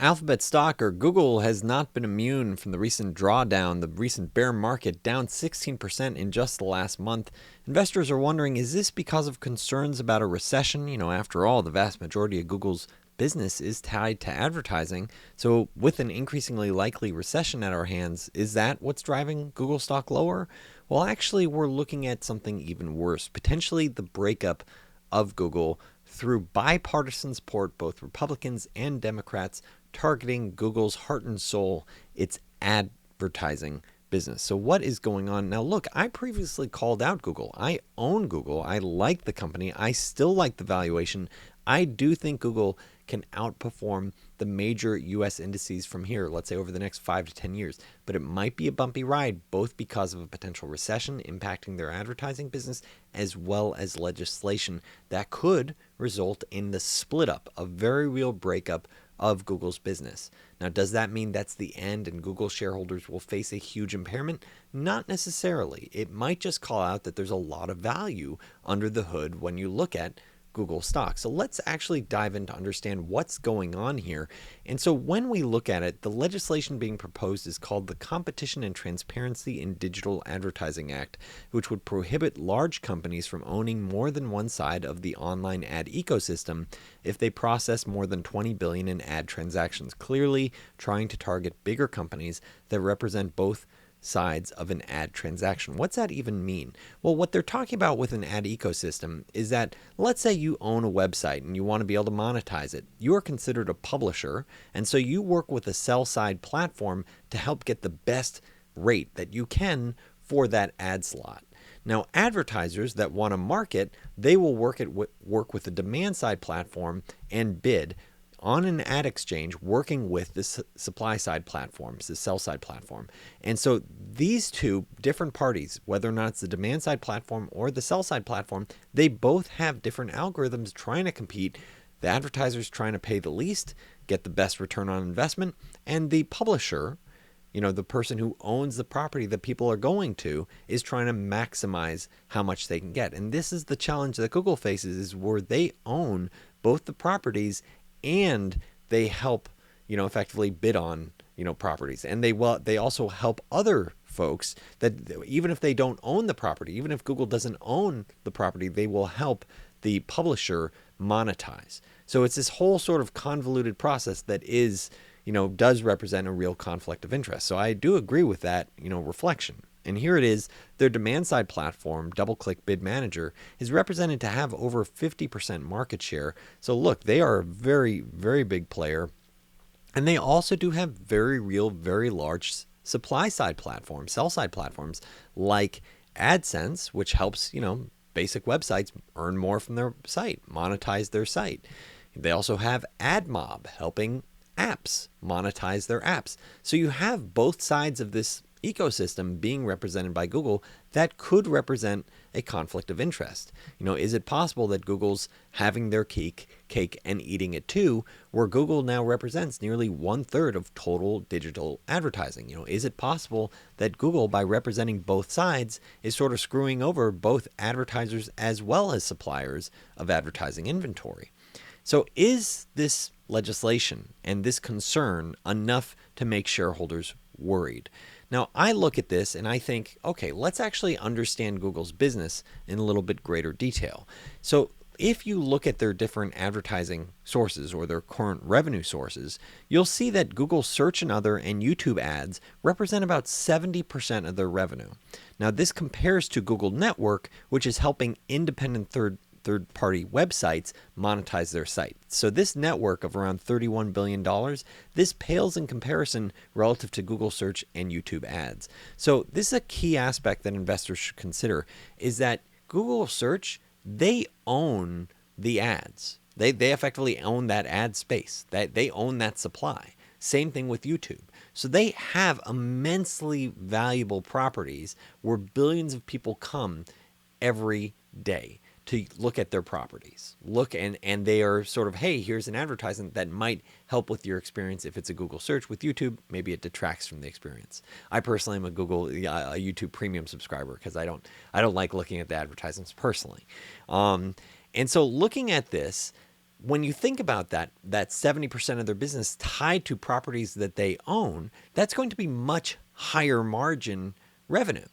Alphabet stock or Google has not been immune from the recent drawdown, the recent bear market down 16% in just the last month. Investors are wondering, is this because of concerns about a recession? After all, the vast majority of Google's business is tied to advertising. So with an increasingly likely recession at our hands, is that what's driving Google stock lower? Well, actually, we're looking at something even worse, potentially the breakup of Google through bipartisan support, both Republicans and Democrats, targeting Google's heart and soul, its advertising business. So what is going on? Now, look, I previously called out Google. I own Google. I like the company. I still like the valuation. I do think Google can outperform the major US indices from here, let's say over the next 5 to 10 years. But it might be a bumpy ride, both because of a potential recession impacting their advertising business, as well as legislation that could result in the split up, a very real breakup of Google's business. Now, does that mean that's the end and Google shareholders will face a huge impairment? Not necessarily. It might just call out that there's a lot of value under the hood when you look at Google stock. So let's actually dive in to understand what's going on here. And so when we look at it, the legislation being proposed is called the Competition and Transparency in Digital Advertising Act, which would prohibit large companies from owning more than one side of the online ad ecosystem if they process more than 20 billion in ad transactions, clearly trying to target bigger companies that represent both sides of an ad transaction. What's that even mean? Well, what they're talking about with an ad ecosystem is that, let's say you own a website and you want to be able to monetize it. You are considered a publisher, and so you work with a sell-side platform to help get the best rate that you can for that ad slot. Now, advertisers that want to market, they will work with a demand-side platform and bid on an ad exchange working with the supply side platforms, the sell side platform. And so these two different parties, whether or not it's the demand side platform or the sell side platform, they both have different algorithms trying to compete. The advertiser's trying to pay the least, get the best return on investment, and the publisher, the person who owns the property that people are going to, is trying to maximize how much they can get. And this is the challenge that Google faces, is where they own both the properties and they help, effectively bid on, properties. And they also help other folks that even if they don't own the property, even if Google doesn't own the property, they will help the publisher monetize. So it's this whole sort of convoluted process that does represent a real conflict of interest. So I do agree with that, reflection. And here it is, their demand-side platform, DoubleClick Bid Manager, is represented to have over 50% market share. So look, they are a very, very big player. And they also do have very real, very large supply-side platforms, sell-side platforms, like AdSense, which helps, basic websites earn more from their site, monetize their site. They also have AdMob, helping apps monetize their apps. So you have both sides of this ecosystem being represented by Google that could represent a conflict of interest. Is it possible that Google's having their cake and eating it too, where Google now represents nearly 1/3 of total digital advertising? Is it possible that Google, by representing both sides, is sort of screwing over both advertisers as well as suppliers of advertising inventory? So is this legislation and this concern enough to make shareholders worried? Now, I look at this and I think, okay, let's actually understand Google's business in a little bit greater detail. So if you look at their different advertising sources or their current revenue sources, you'll see that Google Search and Other and YouTube ads represent about 70% of their revenue. Now, this compares to Google Network, which is helping independent third-party websites monetize their site. So this network of around $31 billion, this pales in comparison relative to Google Search and YouTube ads. So this is a key aspect that investors should consider, is that Google Search, they own the ads. They effectively own that ad space. They own that supply. Same thing with YouTube. So they have immensely valuable properties where billions of people come every day to look at their properties. And they are sort of, hey, here's an advertisement that might help with your experience. If it's a Google search with YouTube, maybe it detracts from the experience. I personally am a YouTube premium subscriber because I don't like looking at the advertisements personally. And so looking at this, when you think about that 70% of their business tied to properties that they own, that's going to be much higher margin revenue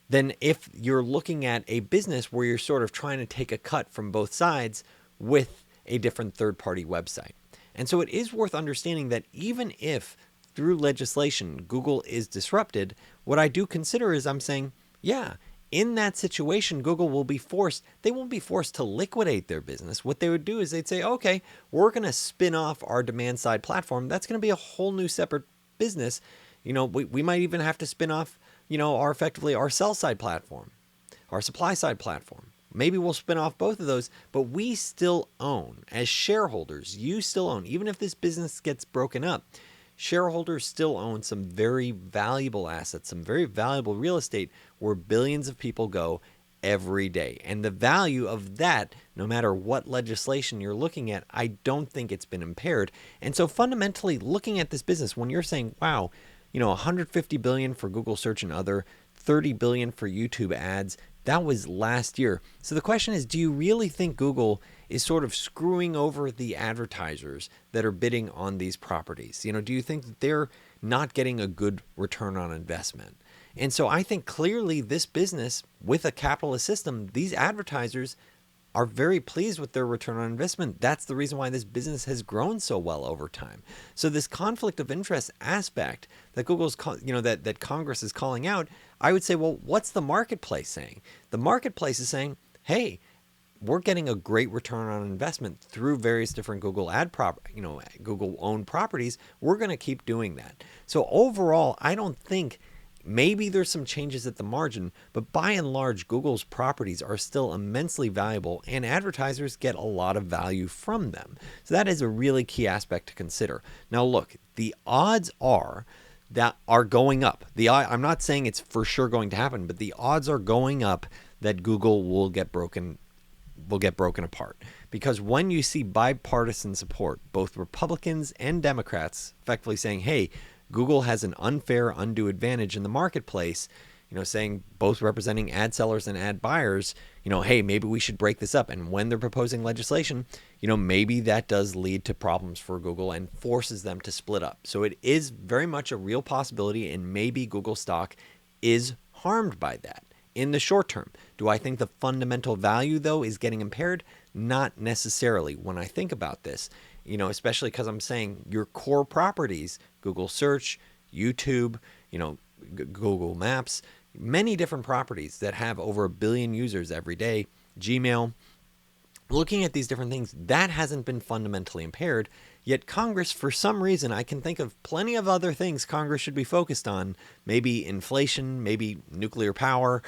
than if you're looking at a business where you're sort of trying to take a cut from both sides with a different third-party website. And so it is worth understanding that even if through legislation Google is disrupted, what I do consider is I'm saying, yeah, in that situation, Google will be forced, they won't be forced to liquidate their business. What they would do is they'd say, okay, we're going to spin off our demand side platform. That's going to be a whole new separate business. We might even have to spin off, our sell side platform, our supply side platform. Maybe we'll spin off both of those, but we still own, as shareholders, you still own, even if this business gets broken up, shareholders still own some very valuable assets, some very valuable real estate where billions of people go every day. And the value of that, no matter what legislation you're looking at, I don't think it's been impaired. And so fundamentally looking at this business, when you're saying, wow, 150 billion for Google search and other, 30 billion for YouTube ads, that was last year. So the question is, do you really think Google is sort of screwing over the advertisers that are bidding on these properties? Do you think that they're not getting a good return on investment? And so I think clearly this business with a capitalist system, these advertisers are very pleased with their return on investment. That's the reason why this business has grown so well over time. So this conflict of interest aspect that Google's, that Congress is calling out, I would say, well, what's the marketplace saying? The marketplace is saying, hey, we're getting a great return on investment through various different Google Google owned properties. We're going to keep doing that. So overall, I don't think, maybe there's some changes at the margin, but by and large, Google's properties are still immensely valuable and advertisers get a lot of value from them. So that is a really key aspect to consider. Now look, the odds are going up. I'm not saying it's for sure going to happen, but the odds are going up that Google will get broken apart. Because when you see bipartisan support, both Republicans and Democrats effectively saying, hey, Google has an unfair, undue advantage in the marketplace, saying, both representing ad sellers and ad buyers, hey, maybe we should break this up. And when they're proposing legislation, maybe that does lead to problems for Google and forces them to split up. So it is very much a real possibility, and maybe Google stock is harmed by that in the short term. Do I think the fundamental value, though, is getting impaired? Not necessarily when I think about this, especially because I'm saying your core properties, Google Search, YouTube, Google Maps, many different properties that have over 1 billion users every day, Gmail, looking at these different things, that hasn't been fundamentally impaired. Yet Congress, for some reason, I can think of plenty of other things Congress should be focused on, maybe inflation, maybe nuclear power.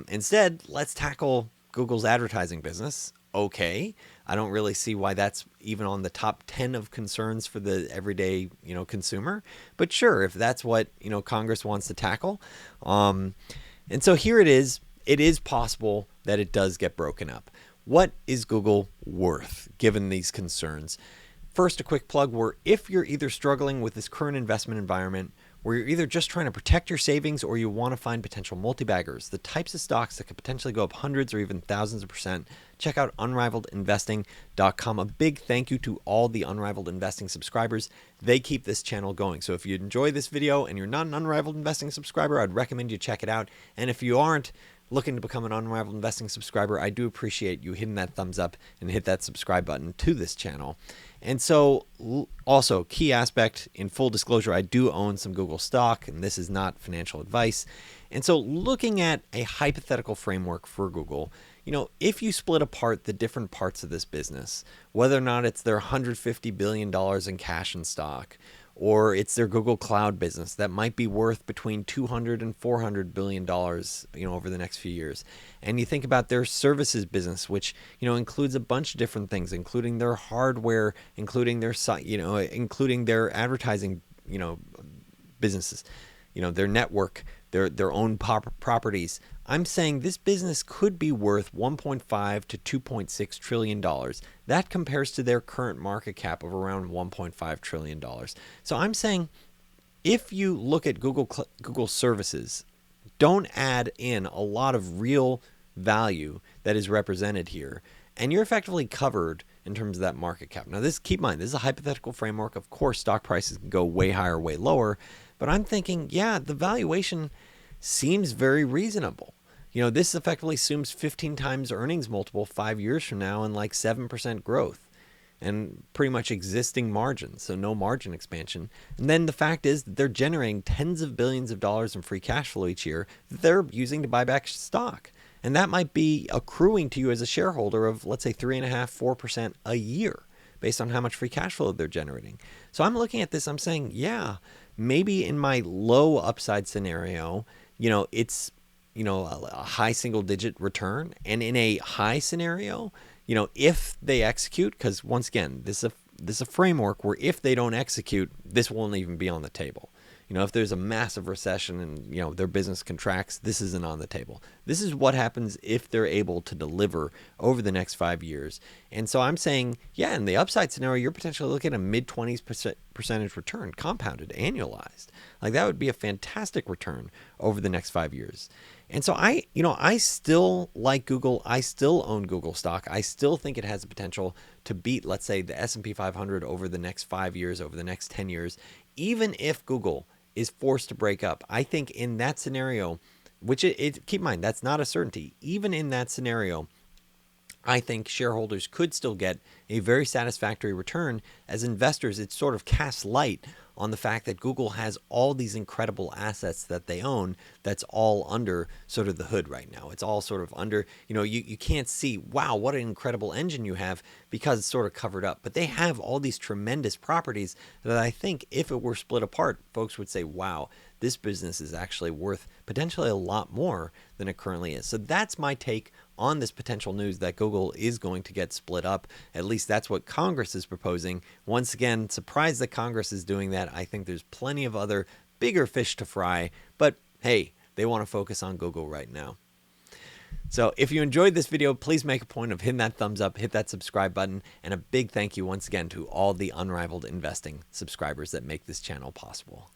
Instead, let's tackle Google's advertising business. Okay, I don't really see why that's even on the top 10 of concerns for the everyday, consumer. But sure, if that's what, Congress wants to tackle. And so here it is. It is possible that it does get broken up. What is Google worth given these concerns? First, a quick plug where if you're either struggling with this current investment environment, where you're either just trying to protect your savings or you want to find potential multi-baggers, the types of stocks that could potentially go up hundreds or even thousands of percent, check out unrivaledinvesting.com. A big thank you to all the Unrivaled Investing subscribers. They keep this channel going. So if you enjoy this video and you're not an Unrivaled Investing subscriber, I'd recommend you check it out. And if you aren't looking to become an Unrivaled Investing subscriber, I do appreciate you hitting that thumbs up and hit that subscribe button to this channel. And so also key aspect, in full disclosure, I do own some Google stock, and this is not financial advice. And so looking at a hypothetical framework for Google, if you split apart the different parts of this business, whether or not it's their $150 billion in cash and stock, or it's their Google Cloud business that might be worth between $200 and $400 billion, over the next few years. And you think about their services business, which, includes a bunch of different things, including their hardware, including their including their advertising, businesses, their network, their own properties. I'm saying this business could be worth $1.5 to $2.6 trillion. That compares to their current market cap of around $1.5 trillion. So I'm saying if you look at Google services, don't add in a lot of real value that is represented here, and you're effectively covered in terms of that market cap. Now, keep in mind, this is a hypothetical framework. Of course, stock prices can go way higher, way lower. But I'm thinking, yeah, the valuation seems very reasonable. This effectively assumes 15 times earnings multiple 5 years from now and like 7% growth and pretty much existing margins, so no margin expansion. And then the fact is that they're generating tens of billions of dollars in free cash flow each year that they're using to buy back stock. And that might be accruing to you as a shareholder of, let's say, 3.5–4% a year based on how much free cash flow they're generating. So I'm looking at this, I'm saying, yeah, maybe in my low upside scenario, it's, a high single digit return. And in a high scenario, if they execute, because once again, this is a framework where if they don't execute, this won't even be on the table. If there's a massive recession and, their business contracts, this isn't on the table. This is what happens if they're able to deliver over the next 5 years. And so I'm saying, yeah, in the upside scenario, you're potentially looking at a mid-20s percentage return, compounded, annualized. Like that would be a fantastic return over the next 5 years. And so I still like Google. I still own Google stock. I still think it has the potential to beat, let's say, the S&P 500 over the next 5 years, over the next 10 years, even if Google is forced to break up. I think in that scenario, which keep in mind, that's not a certainty. Even in that scenario, I think shareholders could still get a very satisfactory return. As investors, it sort of casts light on the fact that Google has all these incredible assets that they own that's all under sort of the hood right now. It's all sort of under, you can't see, wow, what an incredible engine you have because it's sort of covered up. But they have all these tremendous properties that I think if it were split apart, folks would say, wow, this business is actually worth potentially a lot more than it currently is. So that's my take on this potential news that Google is going to get split up. At least that's what Congress is proposing. Once again, surprised that Congress is doing that. I think there's plenty of other bigger fish to fry, but hey, they want to focus on Google right now. So if you enjoyed this video, please make a point of hitting that thumbs up, hit that subscribe button, and a big thank you once again to all the Unrivaled Investing subscribers that make this channel possible.